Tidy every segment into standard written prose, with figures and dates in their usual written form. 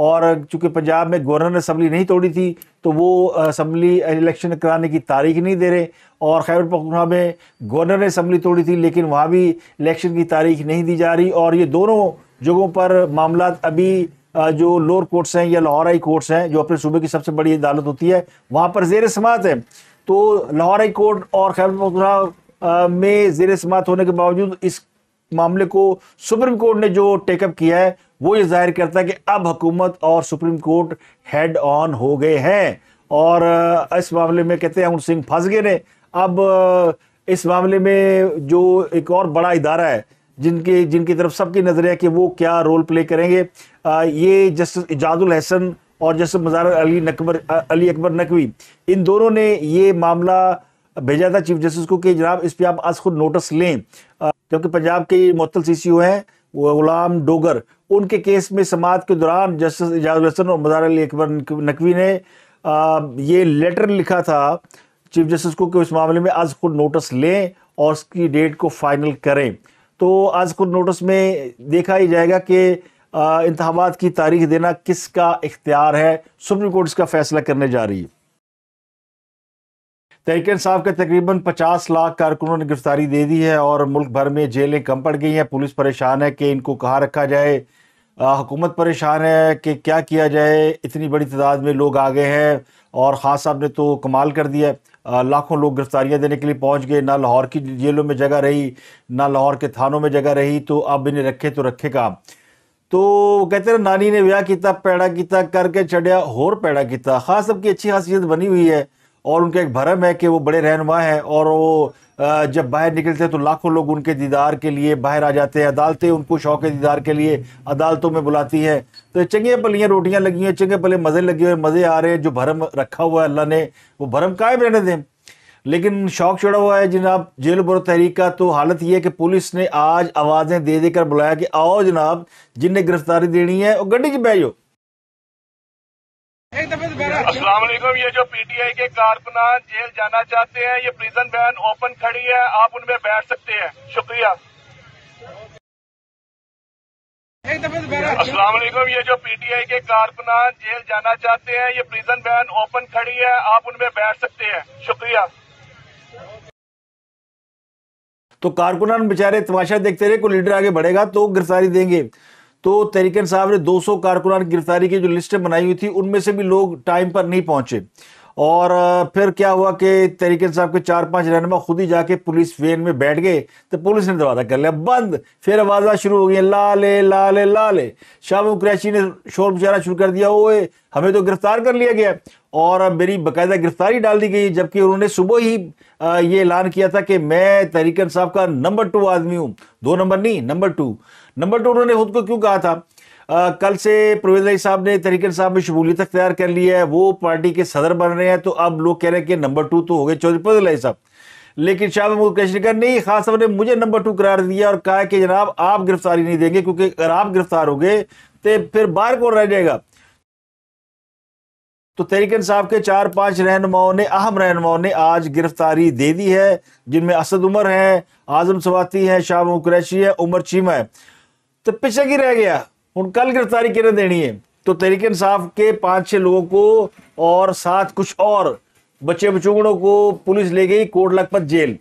اور چونکہ پنجاب میں گورنر نے اسمبلی نہیں توڑی تھی تو وہ اسمبلی الیکشن کرانے کی تاریخ نہیں دے رہے، اور خیبر پختونخوا میں گورنر نے اسمبلی توڑی تھی لیکن وہاں بھی الیکشن کی تاریخ نہیں دی جا رہی، اور یہ دونوں جگہوں پر معاملات ابھی جو لوور کورٹس ہیں یا لاہور ہائی کورٹس ہیں جو اپنے صوبے کی سب سے بڑی عدالت ہوتی ہے وہاں پر زیر سماعت ہے۔ تو لاہور ہائی کورٹ اور خیبر پختونخوا میں زیر سماعت ہونے کے باوجود اس معاملے کو سپریم کورٹ نے جو ٹیک اپ کیا ہے وہ یہ ظاہر کرتا ہے کہ اب حکومت اور سپریم کورٹ ہیڈ آن ہو گئے ہیں، اور اس معاملے میں کہتے ہیں ہن سنگھ پھنس گئے نے۔ اب اس معاملے میں جو ایک اور بڑا ادارہ ہے جن کی طرف سب کی نظر ہے کہ وہ کیا رول پلے کریں گے، یہ جسٹس اعجاز الحسن اور جسٹس مظاہر علی اکبر نقوی، ان دونوں نے یہ معاملہ بھیجا تھا چیف جسٹس کو کہ جناب اس پہ آپ از خود نوٹس لیں، کیونکہ پنجاب کے معطل سی سی او ہیں وہ غلام ڈوگر، ان کے کیس میں سماعت کے دوران جسٹس اعجاز الحسن اور مظاہر علی اکبر نقوی نے یہ لیٹر لکھا تھا چیف جسٹس کو کہ اس معاملے میں از خود نوٹس لیں اور اس کی ڈیٹ کو فائنل کریں۔ تو از خود نوٹس میں دیکھا ہی جائے گا کہ انتخابات کی تاریخ دینا کس کا اختیار ہے، سپریم کورٹ اس کا فیصلہ کرنے جا رہی ہے۔ تحریک انصاف کے تقریباً 50 لاکھ کارکنوں نے گرفتاری دے دی ہے اور ملک بھر میں جیلیں کم پڑ گئی ہیں۔ پولیس پریشان ہے کہ ان کو کہاں رکھا جائے، حکومت پریشان ہے کہ کیا کیا جائے، اتنی بڑی تعداد میں لوگ آ گئے ہیں، اور خان صاحب نے تو کمال کر دیا ہے، لاکھوں لوگ گرفتاریاں دینے کے لیے پہنچ گئے، نہ لاہور کی جیلوں میں جگہ رہی نہ لاہور کے تھانوں میں جگہ رہی، تو اب انہیں رکھے تو رکھے کہاں۔ تو کہتے ہیں نانی نے بیاہ کیتا پیڑا کیتا کر کے چڑھیا ہور پیڑا کیتا۔ خان صاحب کی اچھی خاصیت بنی ہوئی ہے اور ان کا ایک بھرم ہے کہ وہ بڑے رہنما ہیں، اور وہ جب باہر نکلتے ہیں تو لاکھوں لوگ ان کے دیدار کے لیے باہر آ جاتے ہیں، عدالتیں ان کو شوق دیدار کے لیے عدالتوں میں بلاتی ہیں، تو چنگے پلیاں روٹیاں لگی ہیں، چنگے پلے مزے لگے ہوئے، مزے آ رہے ہیں۔ جو بھرم رکھا ہوا ہے اللہ نے وہ بھرم قائم رہنے دیں، لیکن شوق چڑھا ہوا ہے جناب جیل برو تحریک کا۔ تو حالت یہ ہے کہ پولیس نے آج آوازیں دے دے کر بلایا کہ آؤ جناب جن نے گرفتاری دینی ہے وہ گڈی چ بیٹھ جاؤ۔ السلام علیکم۔ یہ جو پی ٹی آئی کے کارکنان جیل جانا چاہتے ہیں، یہ پریزن وین اوپن کھڑی ہے، آپ ان میں بیٹھ سکتے ہیں، شکریہ۔ السلام علیکم۔ یہ جو پی ٹی آئی کے کارکنان جیل جانا چاہتے ہیں، یہ پریزن وین اوپن کھڑی ہے، آپ ان میں بیٹھ سکتے ہیں، شکریہ۔ تو کارکنان بیچارے تماشا دیکھتے رہے، کوئی لیڈر آگے بڑھے گا تو گرفتاری دیں گے۔ تو تحریک انصاف نے 200 کارکنان کی گرفتاری کی جو لسٹیں بنائی ہوئی تھی ان میں سے بھی لوگ ٹائم پر نہیں پہنچے، اور پھر کیا ہوا کہ تحریک انصاف کے 4-5 رہنما خود ہی جا کے پولیس وین میں بیٹھ گئے، تو پولیس نے دروازہ کر لیا بند، پھر آوازیں شروع ہو گئی لالے لالے لالے۔ شاہ محمود قریشی نے شور مچانا شروع کر دیا، اوئے ہمیں تو گرفتار کر لیا گیا، اور میری باقاعدہ گرفتاری ڈال دی گئی، جبکہ انہوں نے صبح ہی یہ اعلان کیا تھا کہ میں تحریک انصاف کا نمبر 2 آدمی ہوں، 2 نمبر نہیں، نمبر 2 انہوں نے خود کو کیوں کہا تھا؟ کل سے پرویز علی صاحب نے تحریک انصاف میں شمولیت اختیار کر لی ہے، وہ پارٹی کے صدر بن رہے ہیں، تو اب لوگ کہہ رہے ہیں کہ نمبر 2 تو ہو گئے چودھری پرویز علی صاحب، لیکن شاہ محمود قریشی نے کہا نہیں، خان صاحب نے مجھے نمبر 2 قرار دیا اور کہا کہ جناب آپ گرفتاری نہیں دیں گے، کیونکہ اگر آپ گرفتار ہو گئے تو پھر باہر کون رہ جائے گا۔ تو تحریک انصاف کے 4-5 رہنماؤں نے، اہم رہنماؤں نے آج گرفتاری دے دی ہے، جن میں اسد عمر ہیں، اعظم سواتی ہیں، شاہ محمود قریشی ہے، عمر چیمہ ہے۔ تو پیچھے کی رہ گیا، ان کل گرفتاری کینے دینی ہے؟ تو تحریک انصاف کے 5-6 لوگوں کو اور ساتھ کچھ اور بچے بچونگڑوں کو پولیس لے گئی کوٹ لکھپت جیل،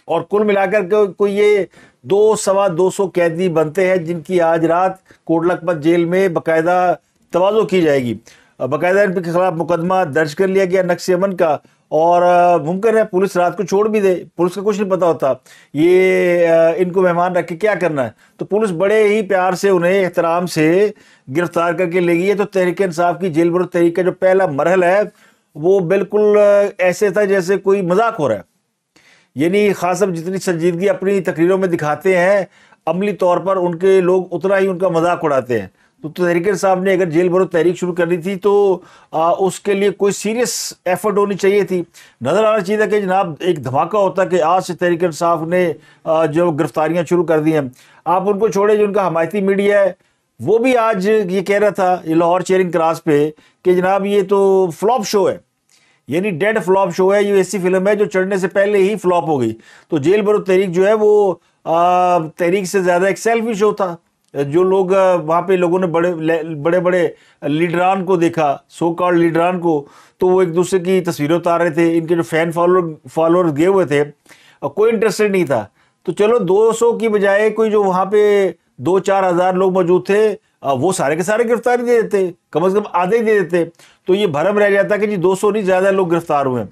اور کل ملا کر کوئی یہ 200-225 قیدی بنتے ہیں جن کی آج رات کوٹ لکھپت جیل میں باقاعدہ تواضع کی جائے گی، باقاعدہ ان کے خلاف مقدمہ درج کر لیا گیا نقص امن کا، اور ممکن ہے پولیس رات کو چھوڑ بھی دے، پولیس کا کچھ نہیں پتا ہوتا یہ ان کو مہمان رکھ کے کیا کرنا ہے، تو پولیس بڑے ہی پیار سے انہیں احترام سے گرفتار کر کے لے گئی ہے۔ تو تحریک انصاف کی جیل برو تحریک کا جو پہلا مرحلہ ہے وہ بالکل ایسے تھا جیسے کوئی مذاق ہو رہا ہے، یعنی خاص اب جتنی سنجیدگی اپنی تقریروں میں دکھاتے ہیں، عملی طور پر ان کے لوگ اتنا ہی ان کا مذاق اڑاتے ہیں۔ تو تحریک انصاف نے اگر جیل برو تحریک شروع کرنی تھی تو اس کے لیے کوئی سیریس ایفرٹ ہونی چاہیے تھی، نظر آنا چاہیے تھا کہ جناب ایک دھماکہ ہوتا کہ آج سے تحریک انصاف نے جو گرفتاریاں شروع کر دی ہیں۔ آپ ان کو چھوڑے جو ان کا حمایتی میڈیا ہے، وہ بھی آج یہ کہہ رہا تھا یہ لاہور چیئرنگ کراس پہ کہ جناب یہ تو فلاپ شو ہے، یعنی ڈیڈ فلاپ شو ہے، یہ ایسی فلم ہے جو چڑھنے سے پہلے ہی فلاپ ہو گئی۔ تو جیل برو تحریک جو ہے وہ تحریک سے زیادہ ایک سیلفی شو تھا، جو لوگ وہاں پہ لوگوں نے بڑے بڑے لیڈران کو دیکھا، سو کالڈ لیڈران کو، تو وہ ایک دوسرے کی تصویریں اتار رہے تھے. ان کے جو فین فالوور گئے ہوئے تھے، کوئی انٹرسٹڈ نہیں تھا. تو چلو 200 کی بجائے کوئی جو وہاں پہ 2-4 ہزار لوگ موجود تھے وہ سارے کے سارے گرفتاری دے دیتے، کم از کم آدھے ہی دے دیتے. تو یہ بھرم رہ جاتا کہ جی 200 نہیں، زیادہ لوگ گرفتار ہوئے ہیں.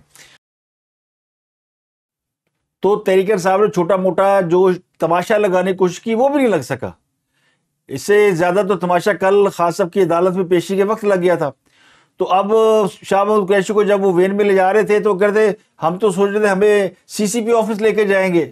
تو تحریک انصاف نے چھوٹا موٹا جو تماشا لگانے کی کوشش کی وہ بھی نہیں لگ سکا. اس سے زیادہ تو تماشا کل خان صاحب کی عدالت میں پیشی کے وقت لگ گیا تھا. تو اب شاہ محمود قریشی کو جب وہ وین میں لے جا رہے تھے تو کہتے ہم تو سوچ رہے تھے ہمیں CCP آفس لے کے جائیں گے،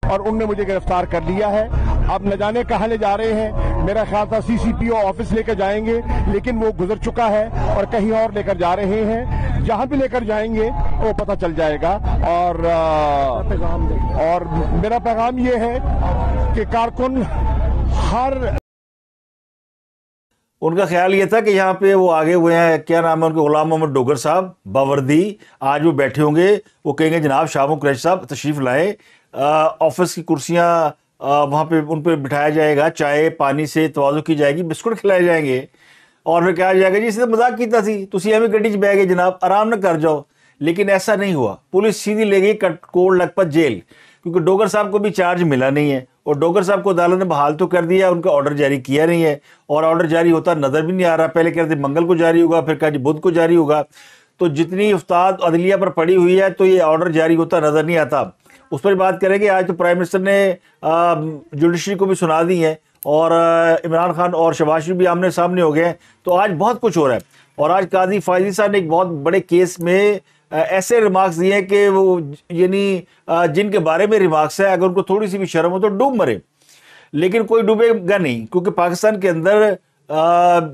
اور ان نے مجھے گرفتار کر لیا ہے. اب نہ جانے کہاں لے جا رہے ہیں. میرا خیال تھا CCPO آفس لے کر جائیں گے، لیکن وہ گزر چکا ہے اور کہیں اور لے کر جا رہے ہیں. جہاں بھی لے کر جائیں گے وہ پتہ چل جائے گا. اور میرا پیغام یہ ہے کہ کارکن ہر ان کا خیال یہ تھا کہ یہاں پہ وہ آگے ہوئے ہیں، کیا نام ہے ان کے، غلام محمد ڈوگر صاحب باوردی. آج وہ بیٹھے ہوں گے، وہ کہیں گے جناب شاہ محمود قریشی صاحب تشریف لائیں، آفس کی کرسیاں وہاں پہ ان پہ بٹھایا جائے گا، چائے پانی سے تواضع کی جائے گی، بسکٹ کھلائے جائیں گے، اور پھر کہا جائے گا جی اس نے مذاق کیتا سی، تسی ایویں گڈی چ بہ گئے جناب، آرام نہ کر جاؤ. لیکن ایسا نہیں ہوا. پولیس سیدھی لے گئی کوٹ لکھپت جیل، کیونکہ ڈوگر صاحب کو بھی چارج ملا نہیں ہے، اور ڈوگر صاحب کو عدالت نے بحال تو کر دیا، ان کا آرڈر جاری کیا نہیں ہے، اور آرڈر جاری ہوتا نظر بھی نہیں آ رہا. پہلے کہتے منگل کو جاری ہوگا، پھر کہا جی بدھ کو جاری ہوگا. تو جتنی افتاد عدلیہ پر پڑی ہوئی ہے تو یہ آرڈر جاری ہوتا نظر نہیں آتا. اس پر بات کریں گے. آج تو پرائم منسٹر نے جوڈیشری کو بھی سنا دی ہے، اور عمران خان اور شہباز شریف بھی آمنے سامنے ہو گئے ہیں. تو آج بہت کچھ ہو رہا ہے. اور آج قاضی فائزی صاحب نے ایک بہت بڑے کیس میں ایسے ریمارکس دیے ہیں کہ وہ یعنی جن کے بارے میں ریمارکس ہے اگر ان کو تھوڑی سی بھی شرم ہو تو ڈوب مرے. لیکن کوئی ڈوبے گا نہیں، کیونکہ پاکستان کے اندر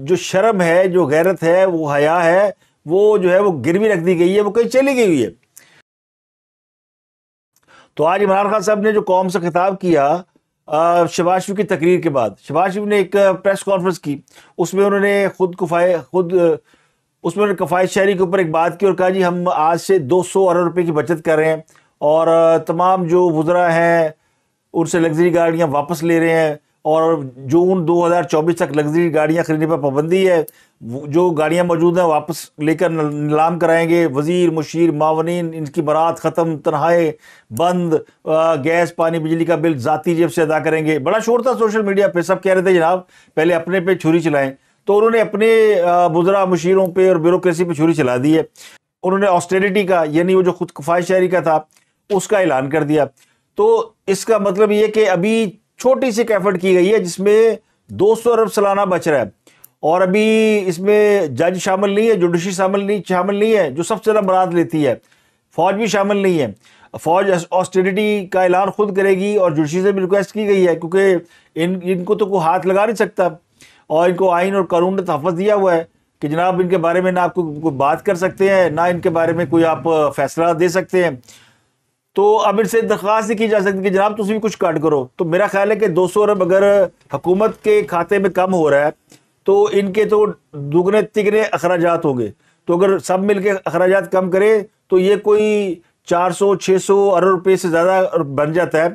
جو شرم ہے، جو غیرت ہے، وہ حیا ہے، وہ جو ہے وہ گروی رکھ دی گئی ہے، وہ کہیں چلی گئی ہوئی ہے. تو آج عمران خان صاحب نے جو قوم سے خطاب کیا شہباز شریف کی تقریر کے بعد، شہباز شریف نے ایک پریس کانفرنس کی، اس میں انہوں نے اس میں کفایت شہری کے اوپر ایک بات کی اور کہا جی ہم آج سے 200 ارب روپے کی بچت کر رہے ہیں، اور تمام جو وزراء ہیں ان سے لگژری گاڑیاں واپس لے رہے ہیں، اور جون 2024 تک لگژری گاڑیاں خریدنے پر پابندی ہے، جو گاڑیاں موجود ہیں واپس لے کر نیلام کرائیں گے، وزیر مشیر معاونین ان کی برات ختم، تنخواہیں بند، گیس پانی بجلی کا بل ذاتی جیب سے ادا کریں گے. بڑا شور تھا سوشل میڈیا پہ، سب کہہ رہے تھے جناب پہلے اپنے پہ چھری چلائیں. تو انہوں نے اپنے وزراء مشیروں پہ اور بیوروکریسی پہ چھری چلا دی ہے. انہوں نے آسٹیریٹی کا، یعنی وہ جو خود کفایت شہری کا تھا، اس کا اعلان کر دیا. تو اس کا مطلب یہ کہ ابھی چھوٹی سی ایفرٹ کی گئی ہے جس میں 200 ارب سالانہ بچ رہا ہے، اور ابھی اس میں جج شامل نہیں ہے، جوڈیشری شامل نہیں ہے جو سب سے زیادہ برات لیتی ہے، فوج بھی شامل نہیں ہے. فوج آسٹیریٹی کا اعلان خود کرے گی، اور جوڈیشری سے بھی ریکویسٹ کی گئی ہے کیونکہ ان کو تو کوئی ہاتھ لگا نہیں سکتا، اور ان کو آئین اور قانون نے تحفظ دیا ہوا ہے کہ جناب ان کے بارے میں نہ آپ کو کوئی بات کر سکتے ہیں، نہ ان کے بارے میں کوئی آپ فیصلہ دے سکتے ہیں. تو اب ان سے درخواست نہیں کی جا سکتی کہ جناب تسی بھی کچھ کٹ کرو. تو میرا خیال ہے کہ 200 ارب اگر حکومت کے کھاتے میں کم ہو رہا ہے تو ان کے تو دگنے تگنے اخراجات ہوں گے. تو اگر سب مل کے اخراجات کم کرے تو یہ کوئی 400-600 ارب روپے سے زیادہ بن جاتا ہے.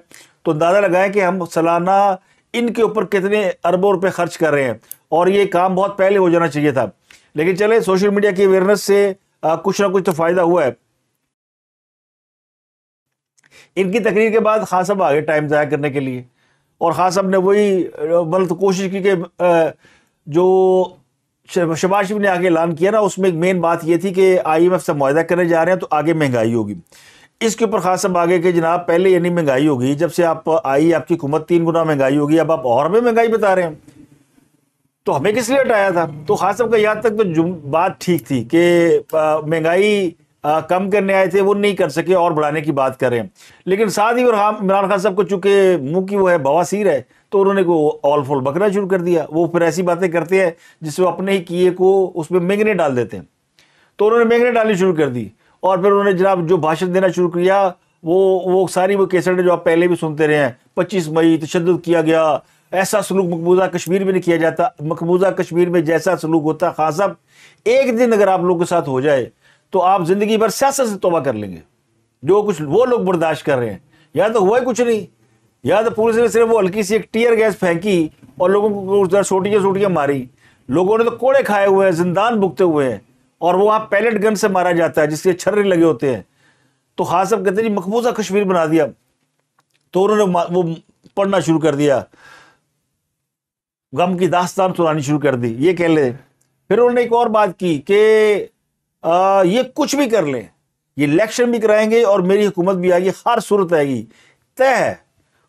تو اندازہ لگائیں کہ ہم سالانہ ان کے اوپر کتنے اربوں روپے خرچ کر رہے ہیں، اور یہ کام بہت پہلے ہو جانا چاہیے تھا. لیکن چلے سوشل میڈیا کی اویئرنیس سے کچھ نہ کچھ تو فائدہ ہوا ہے. ان کی تقریر کے بعد خان صاحب آگے ٹائم ضائع کرنے کے لیے، اور خان صاحب نے وہی مطلب کوشش کی کہ جو شہباز شریف نے آگے اعلان کیا نا، اس میں ایک مین بات یہ تھی کہ IMF سے معاہدہ کرنے جا رہے ہیں تو آگے مہنگائی ہوگی. اس کے اوپر خان صاحب آگے کہ جناب پہلے یعنی مہنگائی ہوگی، جب سے آپ آئی آپ کی حکومت 3 گنا مہنگائی ہوگی، اب آپ اور ہمیں مہنگائی بتا رہے ہیں، تو ہمیں کس لیے ہٹایا تھا. تو خان صاحب کا یاد تک تو بات ٹھیک تھی کہ مہنگائی کم کرنے آئے تھے، وہ نہیں کر سکے اور بڑھانے کی بات کر رہے ہیں. لیکن ساتھ ہی عمران خان صاحب کو چونکہ منہ کی وہ ہے بواسیر ہے، تو انہوں نے کو آل فول بکرا شروع کر دیا. وہ پھر ایسی باتیں کرتے ہیں جس سے وہ اپنے ہی کیے کو اس میں مینگنے ڈال دیتے ہیں. تو انہوں نے مینگنے ڈالنی شروع کر دی، اور پھر انہوں نے جناب جو بھاشن دینا شروع کیا وہ ساری وہ کیسٹیں جو آپ پہلے بھی سنتے رہے ہیں. 25 مئی تشدد کیا گیا، ایسا سلوک مقبوضہ کشمیر میں نہیں کیا جاتا، مقبوضہ کشمیر میں جیسا سلوک ہوتا ہے. خان صاحب ایک دن اگر آپ لوگوں کے ساتھ ہو جائے تو آپ زندگی بھر سیاست سے توبہ کر لیں گے. جو کچھ وہ لوگ برداشت کر رہے ہیں، یا تو ہوا ہی کچھ نہیں، یا تو پولیس نے صرف وہ ہلکی سی ایک ٹیئر گیس پھینکی اور لوگوں کو سوٹیاں ماری. لوگوں نے تو کوڑے کھائے ہوئے ہیں, زندان بھگتے ہوئے ہیں, اور وہ وہاں پیلٹ گن سے مارا جاتا ہے جس کے چھرے لگے ہوتے ہیں. تو خان صاحب کہتے ہیں جی مقبوضہ کشمیر بنا دیا. تو انہوں نے وہ پڑھنا شروع کر دیا, غم کی داستان سنانی شروع کر دی, یہ کہہ لیں. پھر انہوں نے ایک اور بات کی کہ یہ کچھ بھی کر لیں, یہ الیکشن بھی کرائیں گے اور میری حکومت بھی آئے گی, ہر صورت آئے گی, طے ہے.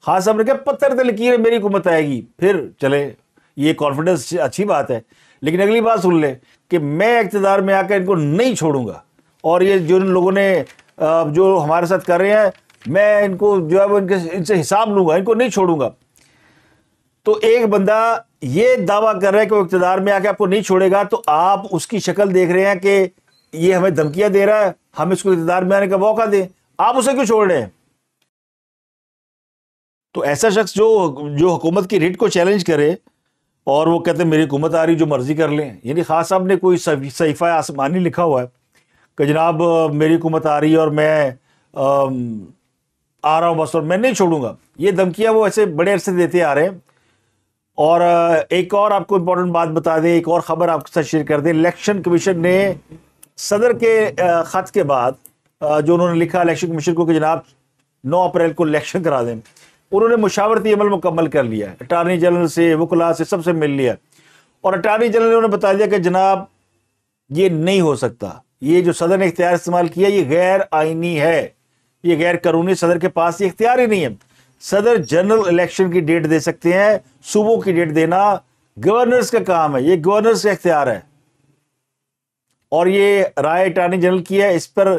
خان صاحب نے کہا پتھر تے لکیر ہے, میری حکومت آئے گی. پھر چلے, یہ کانفیڈنس اچھی بات ہے, لیکن اگلی بات سن لیں کہ میں اقتدار میں آ کر ان کو نہیں چھوڑوں گا, اور یہ جو ان لوگوں نے جو ہمارے ساتھ کر رہے ہیں, میں ان کو جو ہے وہ ان سے حساب لوں گا, ان کو نہیں چھوڑوں گا. تو ایک بندہ یہ دعویٰ کر رہا ہے کہ وہ اقتدار میں آ کے آپ کو نہیں چھوڑے گا, تو آپ اس کی شکل دیکھ رہے ہیں کہ یہ ہمیں دھمکیاں دے رہا ہے, ہم اس کو اقتدار میں آنے کا موقع دیں, آپ اسے کیوں چھوڑ رہے ہیں؟ تو ایسا شخص جو حکومت کی ریٹ کو چیلنج کرے اور وہ کہتے ہیں میری حکومت آ رہی, جو مرضی کر لیں. یعنی خان صاحب نے کوئی صحیفہ آسمانی لکھا ہوا ہے کہ جناب میری حکومت آ رہی ہے اور میں آ رہا ہوں بس, اور میں نہیں چھوڑوں گا. یہ دھمکیاں وہ ایسے بڑے عرصے دیتے آ رہے ہیں. اور ایک اور آپ کو امپورٹنٹ بات بتا دیں, ایک اور خبر آپ کے ساتھ شیئر کر دیں. الیکشن کمیشن نے صدر کے خط کے بعد جو انہوں نے لکھا الیکشن کمیشن کو کہ جناب 9 اپریل کو الیکشن کرا دیں, انہوں نے مشاورتی عمل مکمل کر لیا ہے. اٹارنی جنرل سے, وکلاء سے, سب سے مل لیا, اور اٹارنی جنرل نے انہیں بتا دیا کہ جناب یہ نہیں ہو سکتا, یہ جو صدر نے اختیار استعمال کیا یہ غیر آئینی ہے, یہ غیر قانونی, صدر کے پاس یہ اختیار ہی نہیں ہے. صدر جنرل الیکشن کی ڈیٹ دے سکتے ہیں, صوبوں کی ڈیٹ دینا گورنرز کا کام ہے, یہ گورنرز کا اختیار ہے. اور یہ رائے اٹارنی جنرل کی ہے, اس پر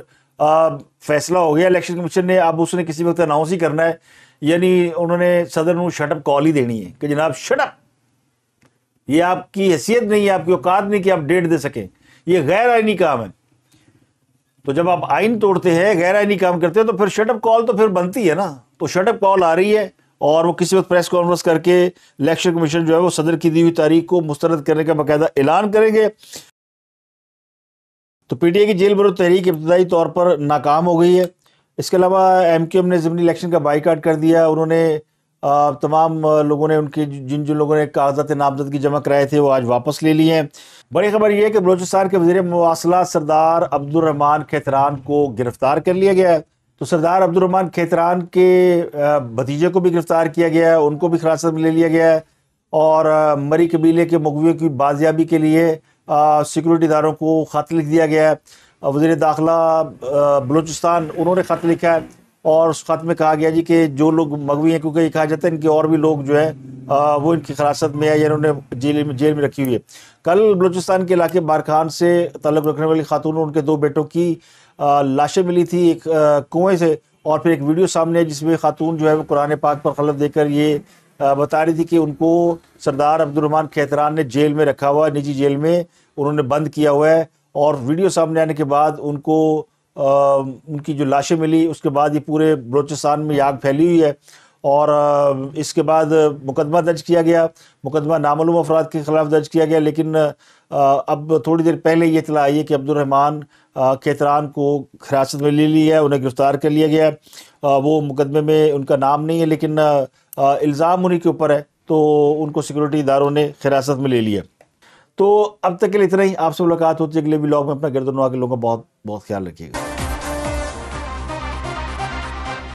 فیصلہ ہو گیا الیکشن کمیشن نے. اب اس نے کسی وقت اناؤنس ہی کرنا ہے, یعنی انہوں نے صدر کو شٹ اپ کال ہی دینی ہے کہ جناب شٹ اپ, یہ آپ کی حیثیت نہیں ہے, آپ کی اوقات نہیں کہ آپ ڈیٹ دے سکیں, یہ غیر آئینی کام ہے. تو جب آپ آئین توڑتے ہیں, غیر آئینی کام کرتے ہیں, تو پھر شٹ اپ کال تو پھر بنتی ہے نا. تو شٹ اپ کال آ رہی ہے, اور وہ کسی وقت پریس کانفرنس کر کے الیکشن کمیشن جو ہے وہ صدر کی دی ہوئی تاریخ کو مسترد کرنے کا باقاعدہ اعلان کریں گے. تو پی ٹی آئی کی جیل برو تحریک ابتدائی طور پر ناکام ہو گئی ہے. اس کے علاوہ ایم کیو ایم نے ضمنی الیکشن کا بائیکاٹ کر دیا. انہوں نے تمام لوگوں نے ان کے جن لوگوں نے کاغذات نامزدگی جمع کرائے تھے وہ آج واپس لے لیے ہیں. بڑی خبر یہ ہے کہ بلوچستان کے وزیر مواصلات سردار عبدالرحمان کھیتران کو گرفتار کر لیا گیا ہے. تو سردار عبدالرحمان کھیتران کے بھتیجے کو بھی گرفتار کیا گیا ہے, ان کو بھی حراست میں لے لیا گیا ہے, اور مری قبیلے کے مغویوں کی بازیابی کے لیے سیکورٹی اداروں کو خط لکھ دیا گیا ہے. وزیر داخلہ بلوچستان انہوں نے خط لکھا ہے, اور اس خط میں کہا گیا جی کہ جو لوگ مغوی ہیں, کیونکہ یہ کہا جاتا ہے ان کے اور بھی لوگ جو ہے وہ ان کی حراست میں ہے یا انہوں نے جیل میں رکھی ہوئی ہے. کل بلوچستان کے علاقے بارکھان سے تعلق رکھنے والی خاتون اور ان کے 2 بیٹوں کی لاشیں ملی تھی ایک کنویں سے, اور پھر ایک ویڈیو سامنے ہے جس میں خاتون جو ہے وہ قرآن پاک پر خلف دے کر یہ بتا رہی تھی کہ ان کو سردار عبدالرحمان کھیتران نے جیل میں رکھا ہوا ہے, نجی جیل میں انہوں نے بند کیا ہوا ہے. اور ویڈیو سامنے آنے کے بعد ان کو ان کی جو لاشیں ملی, اس کے بعد یہ پورے بلوچستان میں آگ پھیلی ہوئی ہے. اور اس کے بعد مقدمہ درج کیا گیا, مقدمہ نامعلوم افراد کے خلاف درج کیا گیا. لیکن اب تھوڑی دیر پہلے یہ اطلاع آئی ہے کہ عبدالرحمان کھیتران کو حراست میں لے لیا ہے, انہیں گرفتار کر لیا گیا ہے. وہ مقدمے میں ان کا نام نہیں ہے, لیکن الزام انہی کے اوپر ہے, تو ان کو سیکورٹی اداروں نے حراست میں لے لیا. تو اب تک کے لیے اتنا ہی. آپ سے ملاقات ہوتی ہے اگلے ولاگ میں. اپنا گرد و نواح کے لوگوں کا بہت بہت خیال رکھیے گا.